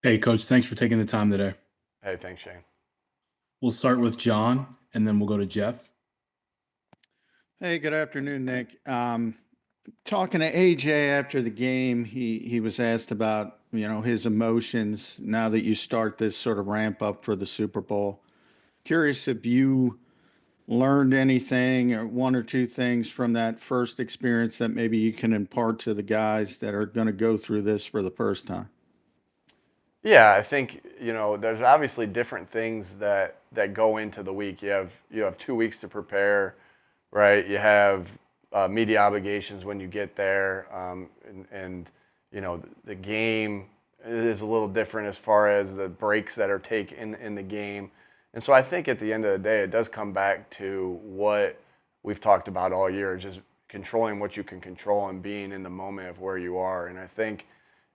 Hey, Coach, thanks for taking the time today. Hey, thanks, Shane. We'll start with John, and then we'll go to Jeff. Hey, good afternoon, Nick. Talking to AJ after the game, he was asked about his emotions now that you start this sort of ramp up for the Super Bowl. Curious if you learned anything or one or two things from that first experience that maybe you can impart to the guys that are going to go through this for the first time. Yeah, I think there's obviously different things that go into the week. You have 2 weeks to prepare, right? You have media obligations when you get there, and the game is a little different as far as the breaks that are taken in the game. And so I think at the end of the day, it does come back to what we've talked about all year, just controlling what you can control and being in the moment of where you are. And I think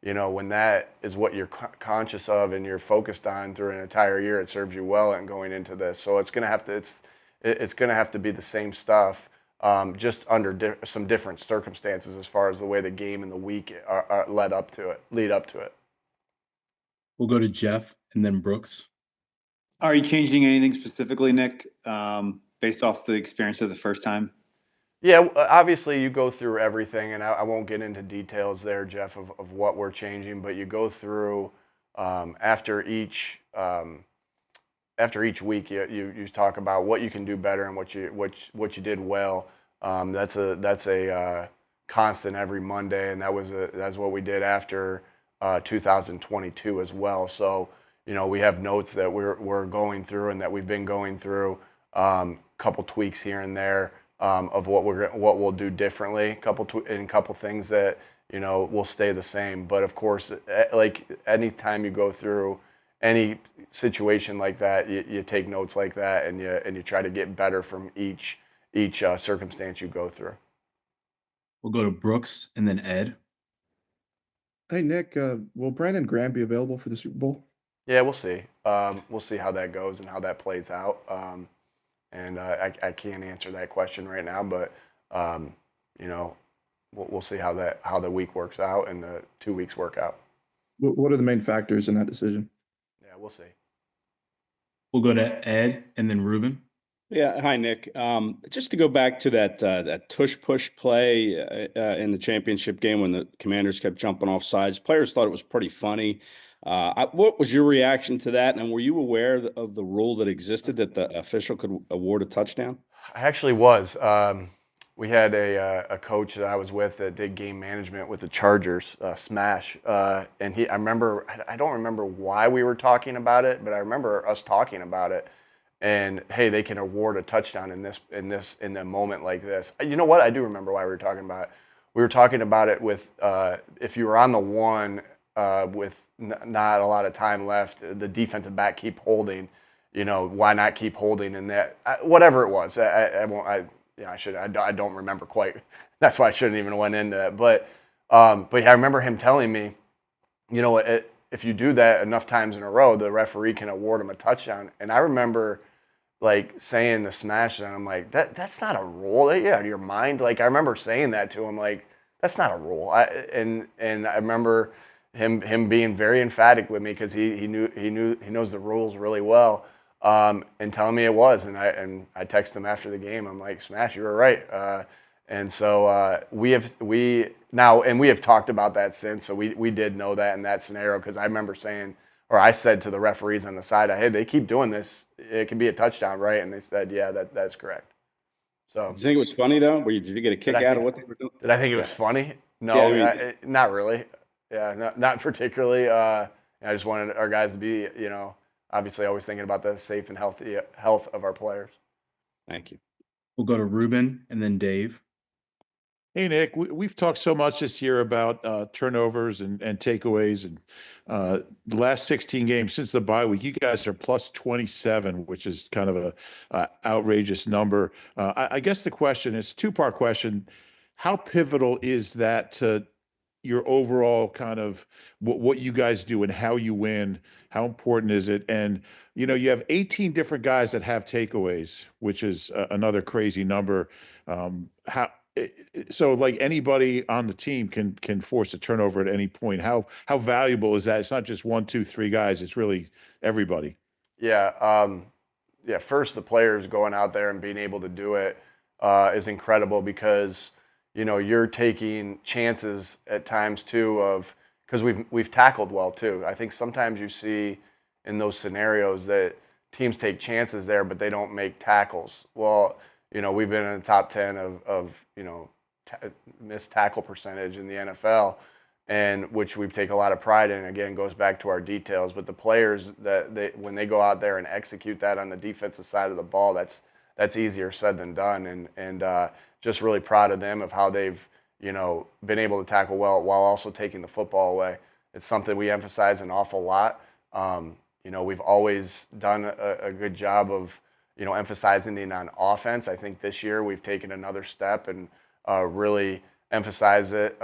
when that is what you're conscious of and you're focused on through an entire year, it serves you well and going into this. So it's going to have to it's going to have to be the same stuff, just under some different circumstances as far as the way the game and the week are lead up to it. We'll go to Jeff and then Brooks. Are you changing anything specifically, Nick, based off the experience of the first time? Yeah, obviously you go through everything, and I won't get into details there, Jeff, of what we're changing, but you go through after each week, you talk about what you can do better and what you did well. That's a constant every Monday, and that's what we did after 2022 as well. So we have notes that we're going through and that we've been going through, couple tweaks here and there, of what we'll do differently, couple things that will stay the same. But of course, like anytime you go through any situation like that, you take notes like that, and you try to get better from each circumstance you go through. We'll go to Brooks and then Ed. Hey Nick, will Brandon Graham be available for the Super Bowl? Yeah, we'll see. We'll see how that goes and how that plays out. And I can't answer that question right now, but we'll see how the week works out and the 2 weeks work out. What are the main factors in that decision? Yeah, we'll see. We'll go to Ed and then Ruben. Yeah, hi Nick. Just to go back to that tush push play in the championship game when the Commanders kept jumping off sides, players thought it was pretty funny. What was your reaction to that? And were you aware of the rule that existed that the official could award a touchdown? I actually was. We had a coach that I was with that did game management with the Chargers, Smash, and I remember. I don't remember why we were talking about it, but I remember us talking about it. And hey, they can award a touchdown in a moment like this. You know what? I do remember why we were talking about it. We were talking about it with if you were on the one with not a lot of time left, the defensive back keep holding. Why not keep holding in that? Whatever it was, I won't. I should. I don't remember quite. That's why I shouldn't even went into that. But yeah, I remember him telling me, if you do that enough times in a row, the referee can award him a touchdown. And I remember like saying the Smash, and I'm like, that's not a rule. Yeah, your mind. Like I remember saying that to him, like that's not a rule. And I remember him being very emphatic with me because he knows the rules really well, and telling me it was. And I texted him after the game. I'm like, Smash, you were right. And so we have talked about that since. So we did know that in that scenario because I remember saying, or I said to the referees on the side, hey, they keep doing this. It can be a touchdown, right? And they said, yeah, that's correct. So Did you think it was funny though? Did you get a kick out of what they were doing? did I think it Yeah. was funny? No, Yeah, I mean, not really. Yeah, not particularly. I just wanted our guys to be, obviously always thinking about the safe and healthy health of our players. thank you. We'll go to Ruben and then Dave. Hey, Nick, we've talked so much this year about turnovers and takeaways. And the last 16 games since the bye week, you guys are plus 27, which is kind of a outrageous number. I guess the question is two-part question. How pivotal is that to your overall kind of what you guys do and how you win? How important is it? And, you have 18 different guys that have takeaways, which is another crazy number. So like anybody on the team can force a turnover at any point. How valuable is that? It's not just one, two, three guys. It's really everybody. Yeah, yeah. First, the players going out there and being able to do it is incredible because you're taking chances at times too of because we've tackled well too. I think sometimes you see in those scenarios that teams take chances there, but they don't make tackles. Well, we've been in the top 10 of missed tackle percentage in the NFL, and which we take a lot of pride in. Again, goes back to our details. But the players when they go out there and execute that on the defensive side of the ball, that's easier said than done. And just really proud of them of how they've been able to tackle well while also taking the football away. It's something we emphasize an awful lot. We've always done a good job of emphasizing it on offense. I think this year we've taken another step and really emphasize it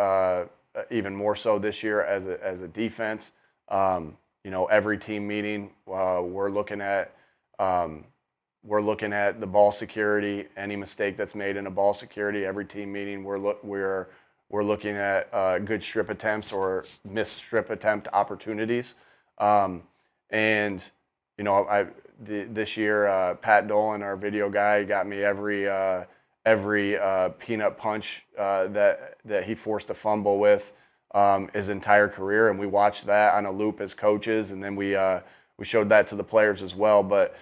even more so this year as a defense. Every team meeting we're looking at the ball security. Any mistake that's made in a ball security, every team meeting we're looking at good strip attempts or missed strip attempt opportunities. This year, Pat Dolan, our video guy, got me every peanut punch that he forced a fumble with his entire career, and we watched that on a loop as coaches, and then we showed that to the players as well. But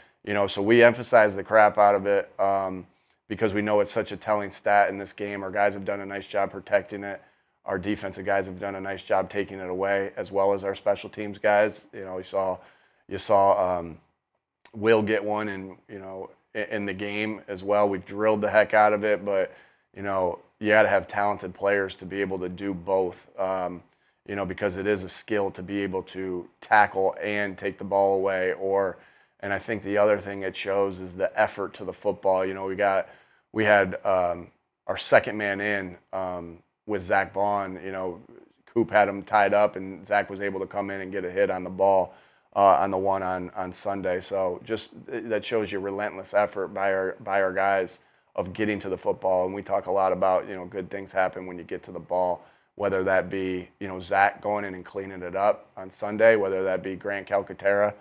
so we emphasize the crap out of it because we know it's such a telling stat in this game. Our guys have done a nice job protecting it. Our defensive guys have done a nice job taking it away, as well as our special teams guys. You saw Will get one in the game as well. We've drilled the heck out of it, but you got to have talented players to be able to do both. Because it is a skill to be able to tackle and take the ball away. And I think the other thing it shows is the effort to the football. We had our second man in with Zach Bond. Coop had him tied up, and Zach was able to come in and get a hit on the ball. On the one on Sunday. So just that shows you relentless effort by our guys of getting to the football. And we talk a lot about, good things happen when you get to the ball, whether that be, Zach going in and cleaning it up on Sunday, whether that be Grant Calcaterra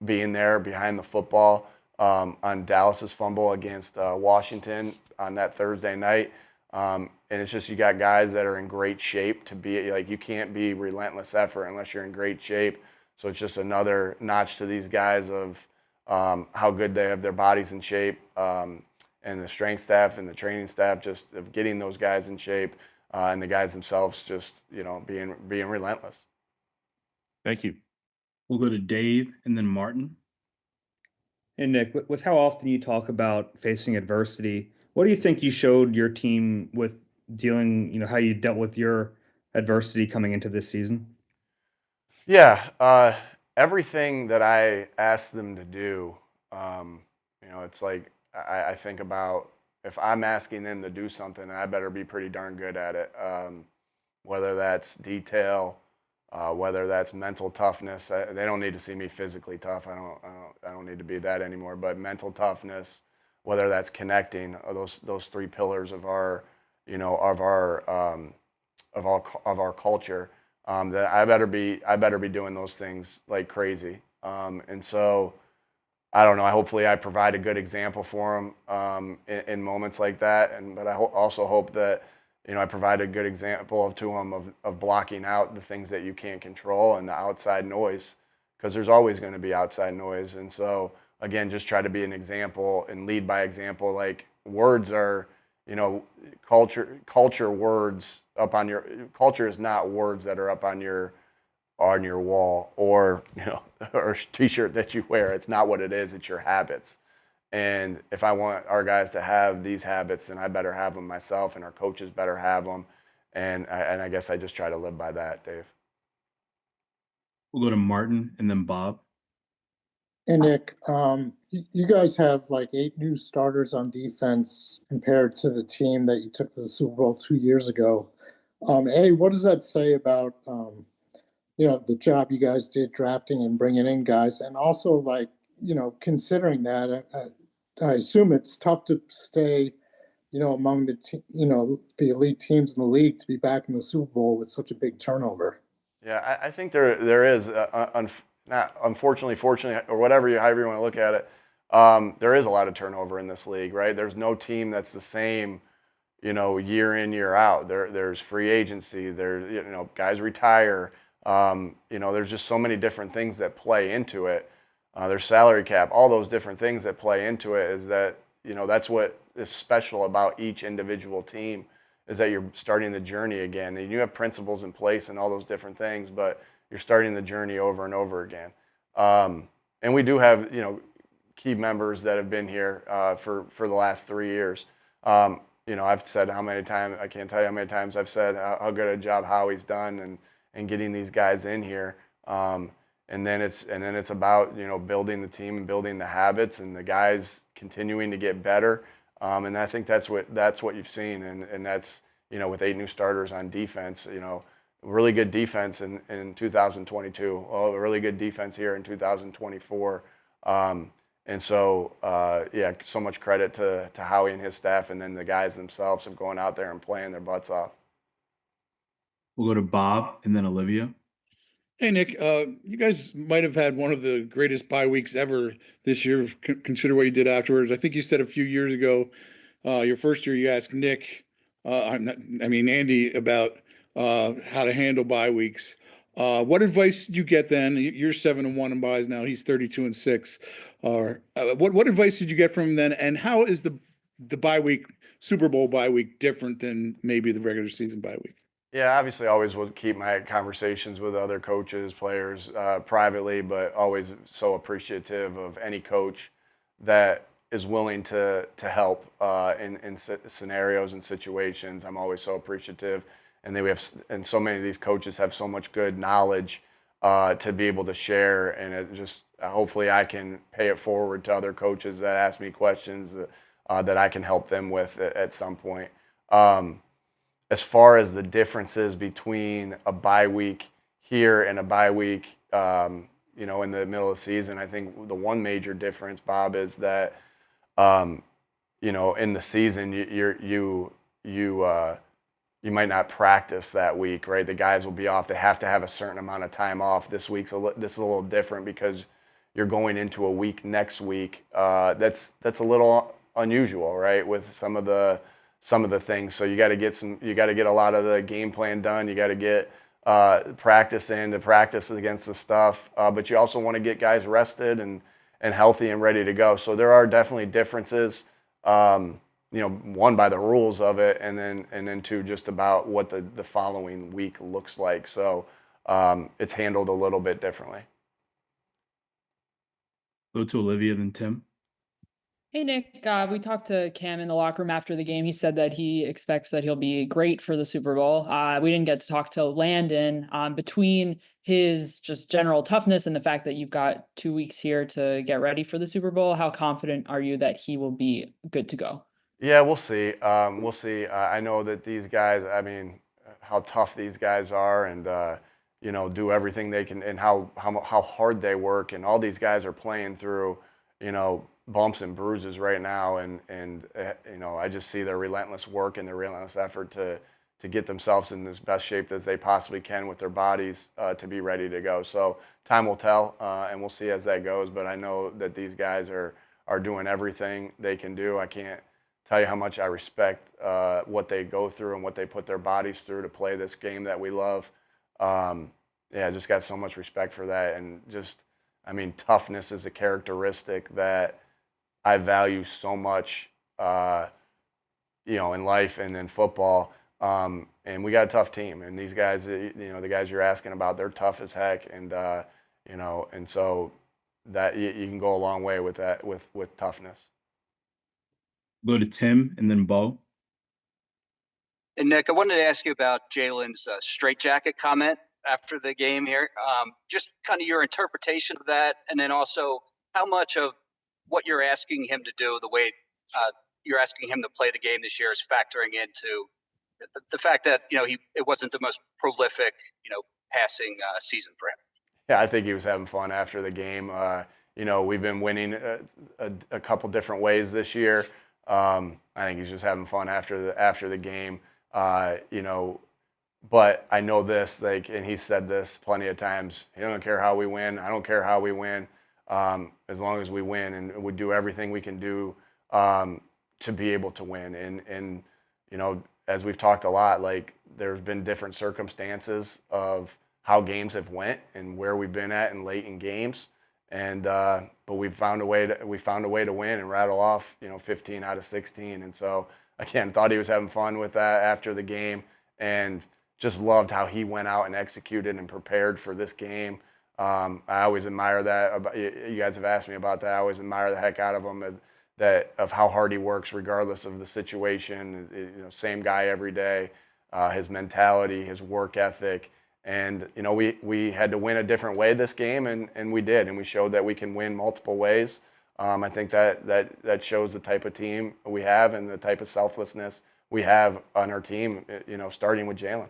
being there behind the football on Dallas's fumble against Washington on that Thursday night. And it's just you got guys that are in great shape to be like, you can't be relentless effort unless you're in great shape. So it's just another notch to these guys of how good they have their bodies in shape, and the strength staff and the training staff just of getting those guys in shape, and the guys themselves just being relentless. Thank you. We'll go to Dave and then Martin. And Nick, with how often you talk about facing adversity, what do you think you showed your team with dealing, how you dealt with your adversity coming into this season? Yeah, everything that I asked them to do, it's like I think about if I'm asking them to do something, I better be pretty darn good at it. Whether that's detail, whether that's mental toughness. They don't need to see me physically tough. I don't need to be that anymore. But mental toughness, whether that's connecting, those three pillars of our culture. That I better be doing those things like crazy. And so I don't know. Hopefully I provide a good example for them in moments like that. But I also hope that I provide a good example to them of blocking out the things that you can't control and the outside noise, because there's always going to be outside noise. And so again, just try to be an example and lead by example. Like words are. Culture words up on your culture is not words that are up on your wall or or t-shirt that you wear. It's not what it is. It's your habits. And if I want our guys to have these habits, then I better have them myself, and our coaches better have them. And I guess I just try to live by that, Dave. We'll go to Martin and then Bob. Hey, Nick, you guys have like 8 new starters on defense compared to the team that you took to the Super Bowl 2 years ago. What does that say about, the job you guys did drafting and bringing in guys? And also, considering that, I assume it's tough to stay, among the elite teams in the league to be back in the Super Bowl with such a big turnover. Yeah, I think there is, not unfortunately, fortunately, or however you want to look at it, there is a lot of turnover in this league, right? There's no team that's the same, year in, year out. There's free agency. There's, guys retire. There's just so many different things that play into it. There's salary cap, all those different things that play into it. Is that, that's what is special about each individual team, is that you're starting the journey again. And you have principles in place and all those different things, but you're starting the journey over and over again. And we do have, key members that have been here for the last 3 years. I've said how many times, I can't tell you how many times I've said how good a job Howie's done and getting these guys in here. And then it's about, building the team and building the habits and the guys continuing to get better. And I think that's what you've seen. And that's, with 8 new starters on defense, really good defense in 2022, a really good defense here in 2024. And so, so much credit to Howie and his staff, and then the guys themselves of going out there and playing their butts off. We'll go to Bob and then Olivia. Hey, Nick, you guys might have had one of the greatest bye weeks ever this year. Consider what you did afterwards. I think you said a few years ago, your first year, you asked Andy about how to handle bye weeks. What advice did you get then? You're 7-1 in byes now. He's 32-6. What advice did you get from him then? And how is the bye week, Super Bowl bye week, different than maybe the regular season bye week? Yeah, obviously, I always will keep my conversations with other coaches, players, privately, but always so appreciative of any coach that is willing to help in scenarios and situations. I'm always so appreciative, and so many of these coaches have so much good knowledge to be able to share, and it just hopefully I can pay it forward to other coaches that ask me questions that I can help them with at some point. As far as the differences between a bye week here and a bye week, in the middle of the season, I think the one major difference, Bob, is that, in the season, you might not practice that week, right? The guys will be off. They have to have a certain amount of time off. This is a little different because you're going into a week next week. That's a little unusual, right? With some of the things. So you got to get a lot of the game plan done. You got to get practice to practice against the stuff. But you also want to get guys rested and healthy and ready to go. So there are definitely differences. One, by the rules of it, and then two, just about what the following week looks like. So it's handled a little bit differently. Go to Olivia, then Tim. Hey, Nick, we talked to Cam in the locker room after the game. He said that he expects that he'll be great for the Super Bowl. We didn't get to talk to Landon. Between his just general toughness and the fact that you've got 2 weeks here to get ready for the Super Bowl, how confident are you that he will be good to go? Yeah, we'll see. We'll see. I know that these guys, how tough these guys are, and do everything they can, and how hard they work, and all these guys are playing through, bumps and bruises right now, and I just see their relentless work and their relentless effort to get themselves in as best shape as they possibly can with their bodies to be ready to go. So time will tell, and we'll see as that goes. But I know that these guys are doing everything they can do. I can't tell you how much I respect what they go through and what they put their bodies through to play this game that we love. I just got so much respect for that, and toughness is a characteristic that I value so much, in life and in football. And we got a tough team, and these guys, the guys you're asking about, they're tough as heck, and and so that you can go a long way with that, with toughness. Go to Tim and then Bo. And Nick, I wanted to ask you about Jalen's straitjacket comment after the game here. Just kind of your interpretation of that, and then also how much of what you're asking him to do, the way you're asking him to play the game this year, is factoring into the fact that it wasn't the most prolific passing season for him. Yeah, I think he was having fun after the game. We've been winning a couple different ways this year. I think he's just having fun after the game. You know, but I know this, like, and he said this plenty of times. He don't care how we win. I don't care how we win, as long as we win, and we do everything we can do to be able to win. And you know, as we've talked a lot, like there's been different circumstances of how games have went and where we've been at in late in games, and but we found a way to win and rattle off 15 out of 16. And so again, thought he was having fun with that after the game, and just loved how he went out and executed and prepared for this game. I always admire that. You guys have asked me about that. I always admire the heck out of him, of how hard he works regardless of the situation. Same guy every day. His mentality, his work ethic, and we had to win a different way this game, and we did, and we showed that we can win multiple ways. I think that shows the type of team we have and the type of selflessness we have on our team. Starting with Jalen.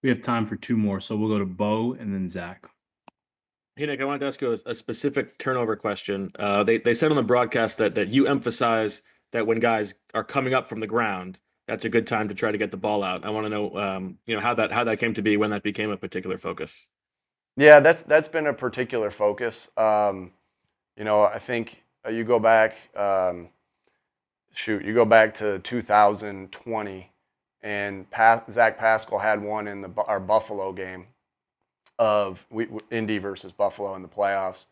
We have time for 2 more, so we'll go to Bo and then Zach. Hey, Nick, I wanted to ask you a specific turnover question. They said on the broadcast that you emphasize that when guys are coming up from the ground, that's a good time to try to get the ball out. I want to know, how that came to be, when that became a particular focus. Yeah, that's been a particular focus. I think you go back, you go back to 2020, and Zach Pascal had one in our Buffalo game of Indy versus Buffalo in the playoffs,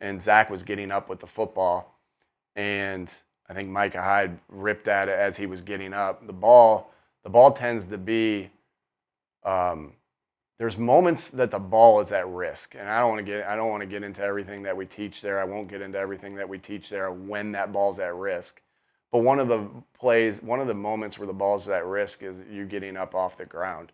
and Zach was getting up with the football, and I think Micah Hyde ripped at it as he was getting up. The ball tends to be, there's moments that the ball is at risk, and I don't want to get into everything that we teach there. I won't get into everything that we teach there when that ball's at risk. But one of the moments where the ball's at risk is you getting up off the ground,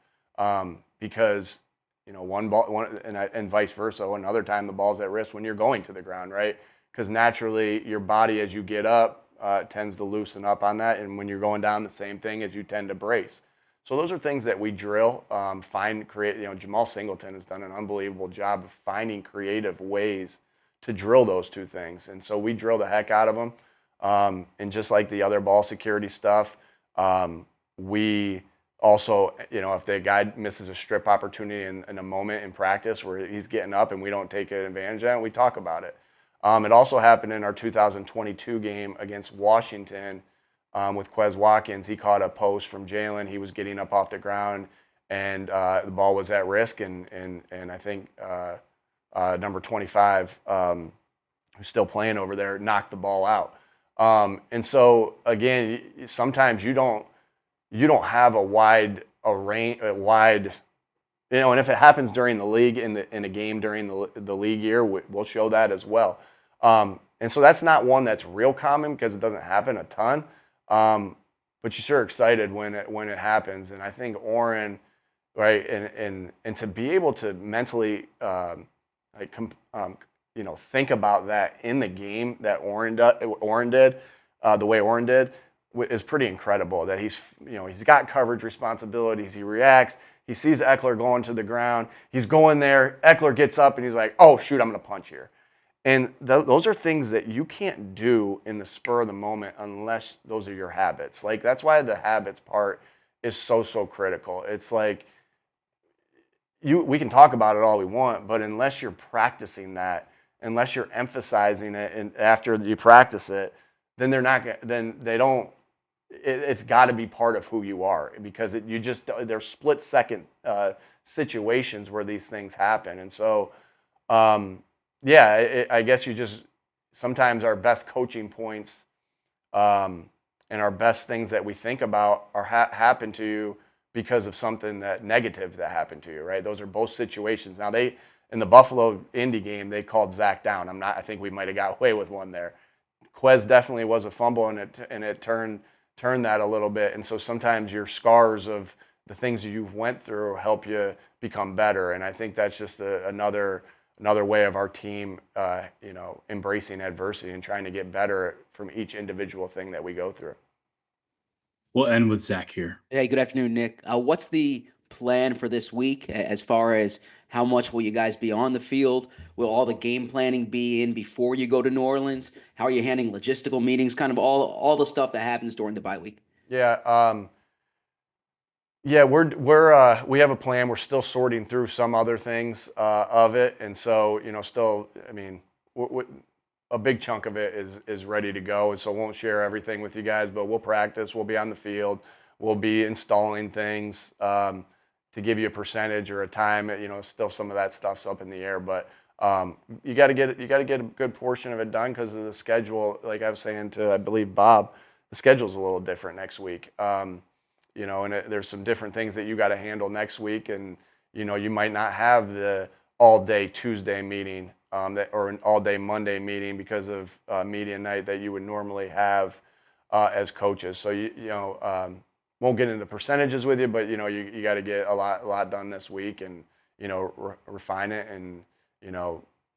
because and vice versa. Another time the ball's at risk when you're going to the ground, right? Because naturally your body, as you get up, tends to loosen up on that, and when you're going down, the same thing as you tend to brace. So those are things that we drill, create. Jamal Singleton has done an unbelievable job of finding creative ways to drill those two things, and so we drill the heck out of them. And just like the other ball security stuff, we also, if the guy misses a strip opportunity in a moment in practice where he's getting up and we don't take advantage of it, we talk about it. It also happened in our 2022 game against Washington with Quez Watkins. He caught a post from Jalen. He was getting up off the ground, and the ball was at risk, and I think number 25, who's still playing over there, knocked the ball out. And so again, sometimes you don't have a wide, and if it happens during the league in a game during the league year, we'll show that as well. And so that's not one that's real common because it doesn't happen a ton. But you're sure excited when it happens. And I think Oren, right, and to be able to mentally think about that in the game that Oren did, the way Oren did, is pretty incredible. That he's got coverage responsibilities. He reacts. He sees Eckler going to the ground. He's going there. Eckler gets up and he's like, "Oh shoot, I'm going to punch here." And those are things that you can't do in the spur of the moment unless those are your habits. Like that's why the habits part is so critical. It's like we can talk about it all we want, but unless you're practicing that, unless you're emphasizing it, and after you practice it, then it's got to be part of who you are, because they're split second situations where these things happen. And so, I guess sometimes our best coaching points and our best things that we think about happen to you because of something negative that happened to you, right? Those are both situations. Now in the Buffalo Indy game, they called Zach down. I think we might have got away with one there. Quez definitely was a fumble, and it turned that a little bit. And so sometimes your scars of the things that you've went through help you become better. And I think that's just another way of our team, embracing adversity and trying to get better from each individual thing that we go through. We'll end with Zach here. Hey, good afternoon, Nick. What's the plan for this week as far as How much will you guys be on the field? Will all the game planning be in before you go to New Orleans? How are you handling logistical meetings? Kind of all the stuff that happens during the bye week. Yeah. Yeah, we have a plan. We're still sorting through some other things of it, and so still, I mean, a big chunk of it is ready to go, and so won't share everything with you guys, but we'll practice. We'll be on the field. We'll be installing things to give you a percentage or a time. Still some of that stuff's up in the air, but you got to get a good portion of it done because of the schedule. Like I was saying to, I believe, Bob, the schedule's a little different next week. There's some different things that you got to handle next week, and you might not have the all-day Tuesday meeting or an all-day Monday meeting because of media night that you would normally have as coaches. So won't get into percentages with you, but you got to get a lot done this week, and refine it, and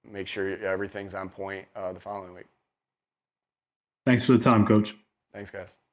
make sure everything's on point the following week. Thanks for the time, Coach. Thanks, guys.